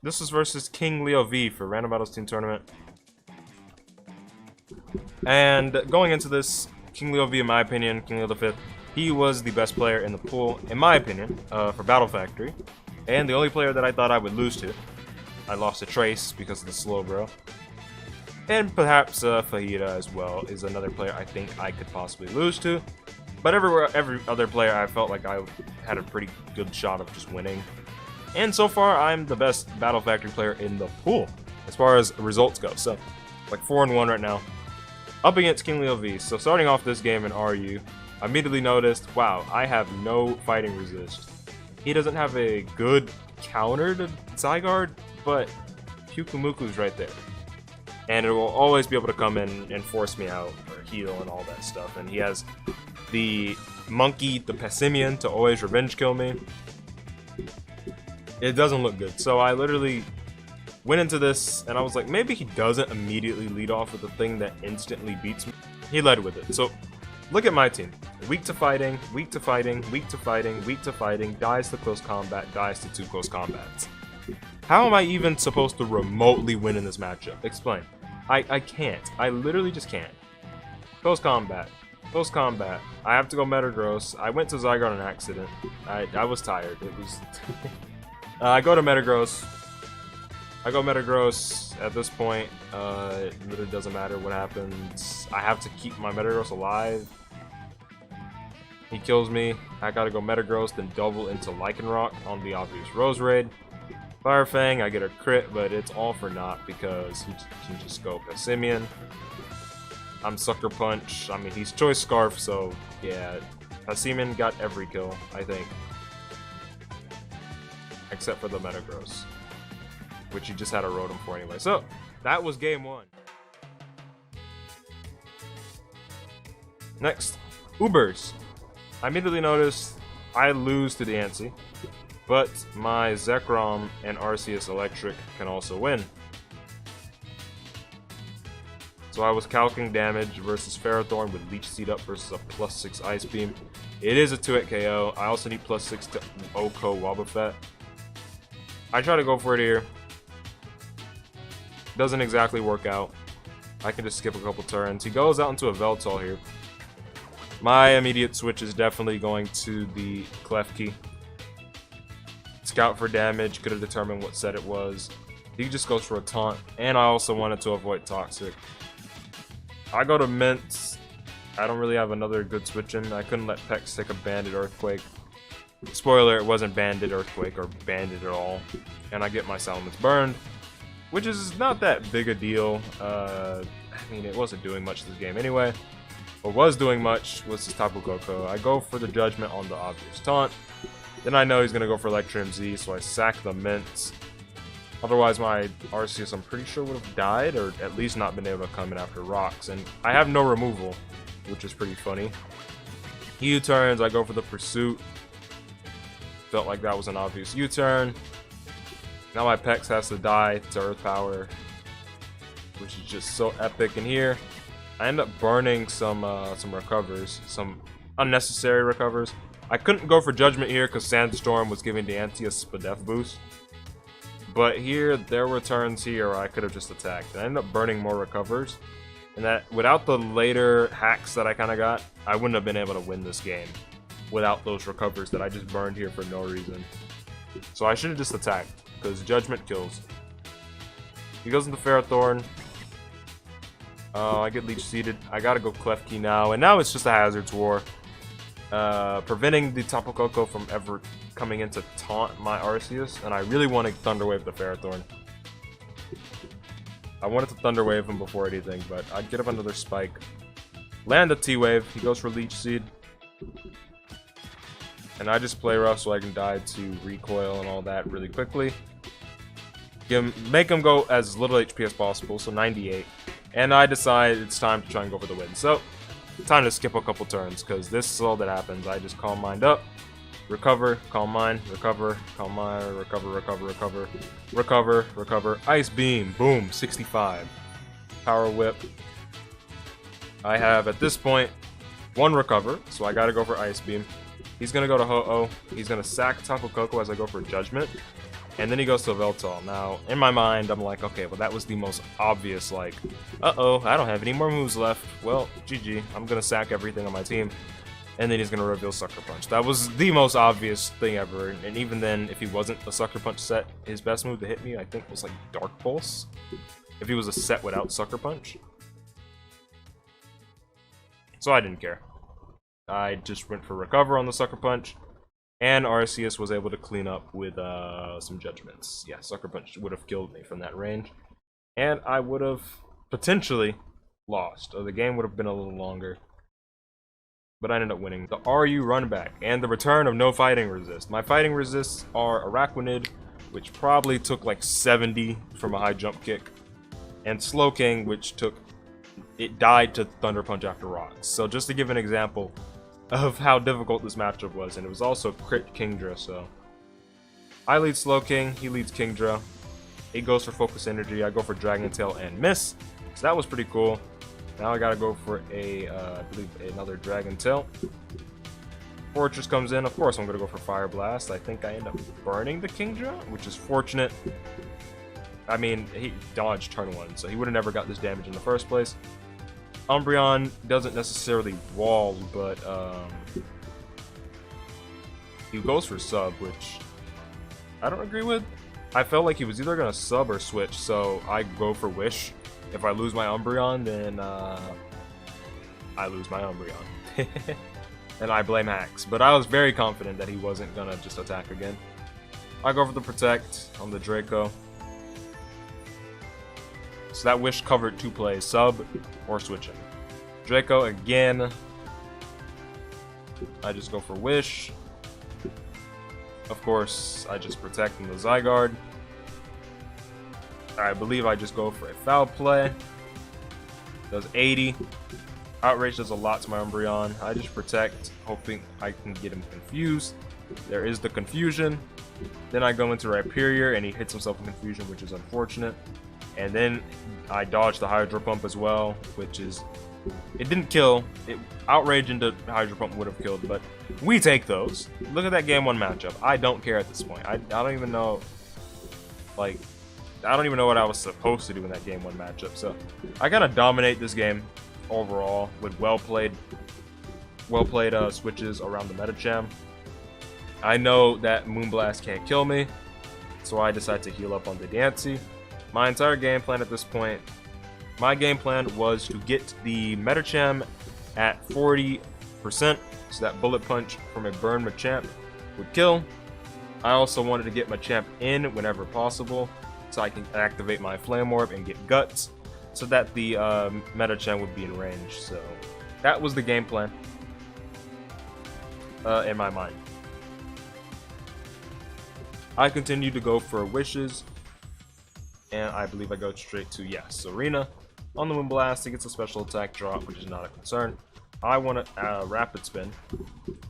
This is versus King Leo V for Random Battles Team Tournament. And going into this, King Leo V, in my opinion, King Leo V, he was the best player in the pool, in my opinion, for Battle Factory. And the only player that I thought I would lose to. I lost to Trace because of the slow bro. And perhaps Fajita as well is another player I think I could possibly lose to. But every other player I felt like I had a pretty good shot of just winning. And so far, I'm the best Battle Factory player in the pool, as far as results go. So, like 4-1 right now, up against King Leo V. So starting off this game in RU, I immediately noticed, wow, I have no fighting resist. He doesn't have a good counter to Zygarde, but Kyukumuku's right there. And it will always be able to come in and force me out, or heal and all that stuff. And he has the monkey, the Pessimian, to always revenge kill me. It doesn't look good. So I literally went into this, and I was like, maybe he doesn't immediately lead off with the thing that instantly beats me. He led with it. So look at my team. Weak to fighting, weak to fighting, weak to fighting, weak to fighting, dies to close combat, dies to 2 close combats. How am I even supposed to remotely win in this matchup? Explain. I can't. I literally just can't. Close combat. Close combat. I have to go Metagross. I went to Zygarde on accident. I was tired. It was... I go to Metagross. I go Metagross. At this point, it really doesn't matter what happens. I have to keep my Metagross alive. He kills me. I gotta go Metagross, then double into Lycanroc on the obvious Rose Raid. Fire Fang, I get a crit, but it's all for naught because he can just go Pessimian. I'm Sucker Punch. I mean, he's Choice Scarf, so yeah. Pessimian got every kill, I think. Except for the Metagross, which he just had a Rotom for anyway. So, that was game 1. Next, Ubers. I immediately noticed I lose to the Diancie, but my Zekrom and Arceus Electric can also win. So I was calcing damage versus Ferrothorn with Leech Seed up versus a +6 Ice Beam. It is a 2-hit KO. I also need +6 to Oko Wobbuffet. I try to go for it here. Doesn't exactly work out. I can just skip a couple turns. He goes out into a Veltal here. My immediate switch is definitely going to the Klefki. Scout for damage, could have determined what set it was. He just goes for a taunt, and I also wanted to avoid Toxic. I go to Mints. I don't really have another good switch in. I couldn't let Pex take a Banded Earthquake. Spoiler, it wasn't Banded Earthquake or Banded at all. And I get my Salamence burned, which is not that big a deal. I mean, it wasn't doing much this game anyway. What was doing much was this Tapu Koko. I go for the Judgment on the obvious taunt. Then I know he's going to go for Electrum Z, so I sack the Mints. Otherwise, my Arceus, I'm pretty sure, would have died, or at least not been able to come in after Rocks. And I have no removal, which is pretty funny. He U-turns, I go for the Pursuit. Felt like that was an obvious U-turn. Now my Pex has to die to Earth Power, which is just so epic. And here, I end up burning some recovers, some unnecessary recovers. I couldn't go for Judgment here because Sandstorm was giving Diancie a Spadef boost. But here, there were turns here where I could have just attacked. I ended up burning more recovers. And that, without the later hacks that I kind of got, I wouldn't have been able to win this game without those recovers that I just burned here for no reason. So I should have just attacked, because Judgment kills. He goes into Ferrothorn. I get Leech Seeded. I gotta go Klefki now, and now it's just a Hazard's War. Preventing the Tapu Koko from ever coming in to taunt my Arceus, and I really want to Thunder Wave the Ferrothorn. I wanted to Thunder Wave him before anything, but I'd get up another Spike. Land a T-Wave, he goes for Leech Seed. And I just play rough so I can die to recoil and all that really quickly. Make him go as little HP as possible, so 98. And I decide it's time to try and go for the win. So, time to skip a couple turns, because this is all that happens. I just Calm Mind up, recover, Calm Mind, recover, Calm Mind, recover, recover, recover, recover, recover, Ice Beam, boom, 65. Power Whip. I have, at this point, 1 recover, so I gotta go for Ice Beam. He's gonna go to Ho-Oh. He's gonna sack Tapu Koko as I go for Judgment. And then he goes to a Veltal. Now, in my mind, I'm like, okay, well, that was the most obvious, like, uh-oh, I don't have any more moves left. Well, GG, I'm gonna sack everything on my team. And then he's gonna reveal Sucker Punch. That was the most obvious thing ever. And even then, if he wasn't a Sucker Punch set, his best move to hit me, I think, was like Dark Pulse. If he was a set without Sucker Punch. So I didn't care. I just went for Recover on the Sucker Punch. And Arceus was able to clean up with some Judgments. Yeah, Sucker Punch would have killed me from that range. And I would have potentially lost. Or the game would have been a little longer. But I ended up winning. The RU run back and the return of no fighting resist. My fighting resists are Araquanid, which probably took like 70 from a high jump kick. And Slowking, which died to Thunder Punch after rocks. So just to give an example of how difficult this matchup was, and it was also crit Kingdra, so I lead Slowking, he leads Kingdra. He goes for Focus Energy, I go for Dragon Tail and miss. So that was pretty cool. Now I gotta go for I believe another Dragon Tail. Fortress comes in, of course I'm gonna go for Fire Blast. I think I end up burning the Kingdra, which is fortunate. I mean, he dodged turn 1, so he would have never got this damage in the first place. Umbreon doesn't necessarily wall, but he goes for sub, which I don't agree with. I felt like he was either gonna sub or switch, so I go for Wish. If I lose my Umbreon, then I lose my Umbreon. And I blame Axe, but I was very confident that he wasn't gonna just attack again. I go for the Protect on the Draco. So that Wish covered 2 plays, sub or switching. Draco again. I just go for Wish. Of course, I just protect from the Zygarde. I believe I just go for a Foul Play. Does 80. Outrage does a lot to my Umbreon. I just protect, hoping I can get him confused. There is the confusion. Then I go into Rhyperior and he hits himself in confusion, which is unfortunate. And then I dodge the Hydro Pump as well, which is... It didn't kill. Outrage into Hydro Pump would have killed, but we take those. Look at that Game 1 matchup. I don't care at this point. I don't even know... Like, I don't even know what I was supposed to do in that Game 1 matchup. So, I gotta dominate this game overall with well-played switches around the Medicham. I know that Moonblast can't kill me, so I decide to heal up on the Diancie. My entire game plan at this point, my game plan was to get the Medicham at 40%, so that Bullet Punch from a Burn Machamp would kill. I also wanted to get Machamp in whenever possible, so I can activate my Flame Orb and get Guts, so that the Medicham would be in range. So that was the game plan in my mind. I continued to go for Wishes. And I believe I go straight to, yes, Arena. On the Moonblast, he gets a special attack drop, which is not a concern. I want to Rapid Spin.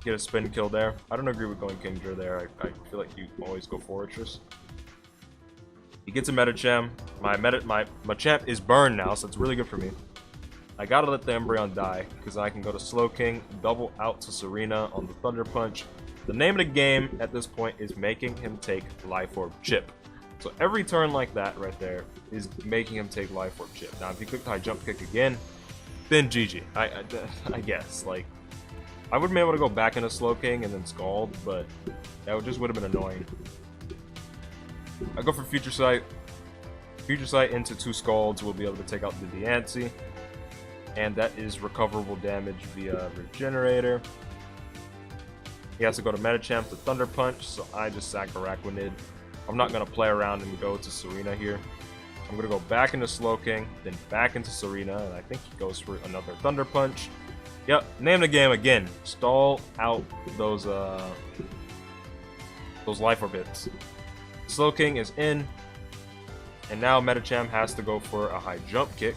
Get a spin kill there. I don't agree with going Kingdra there. I feel like you always go Fortress. He gets a Medicham. My Machamp is burned now, so it's really good for me. I gotta let the Umbreon die, because I can go to Slowking, double out to Serena on the Thunder Punch. The name of the game at this point is making him take Life Orb Chip. So every turn like that right there is making him take Life Orb Chip. Now if he clicked high jump kick again, then GG. I guess. Like, I would have been able to go back into Slowking and then Scald, but that just would have been annoying. I go for Future Sight. Future Sight into 2 Scalds will be able to take out the Diancie. And that is recoverable damage via Regenerator. He has to go to Medicham to Thunder Punch, so I just sack Araquanid. I'm not going to play around and go to Serena here. I'm going to go back into Slowking, then back into Serena, and I think he goes for another Thunder Punch. Yep, name the game again. Stall out those Life Orb hits. Slowking is in, and now Medicham has to go for a high jump kick.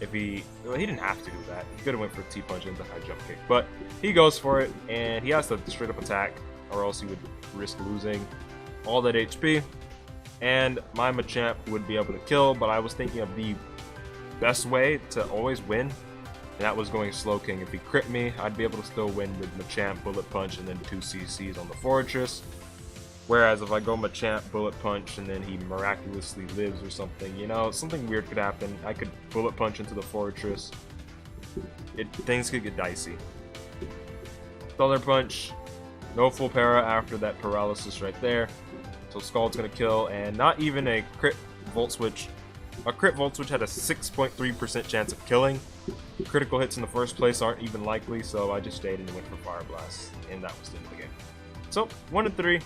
Well, he didn't have to do that. He could have went for T-Punch into high jump kick, but he goes for it, and he has to straight up attack, or else he would risk losing all that HP, and my Machamp would be able to kill, but I was thinking of the best way to always win, and that was going Slowking. If he crit me, I'd be able to still win with Machamp, Bullet Punch, and then 2 CCs on the Fortress. Whereas if I go Machamp, Bullet Punch, and then he miraculously lives or something, you know, something weird could happen. I could Bullet Punch into the Fortress. Things could get dicey. Thunder Punch, no full para after that paralysis right there. So Scald's gonna kill, and not even a crit Volt Switch. A crit Volt Switch had a 6.3% chance of killing. Critical hits in the first place aren't even likely, so I just stayed and went for Fire Blast, and that was the end of the game. So, 1-3.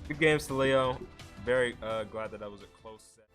Good games to Leo. Very glad that that was a close set.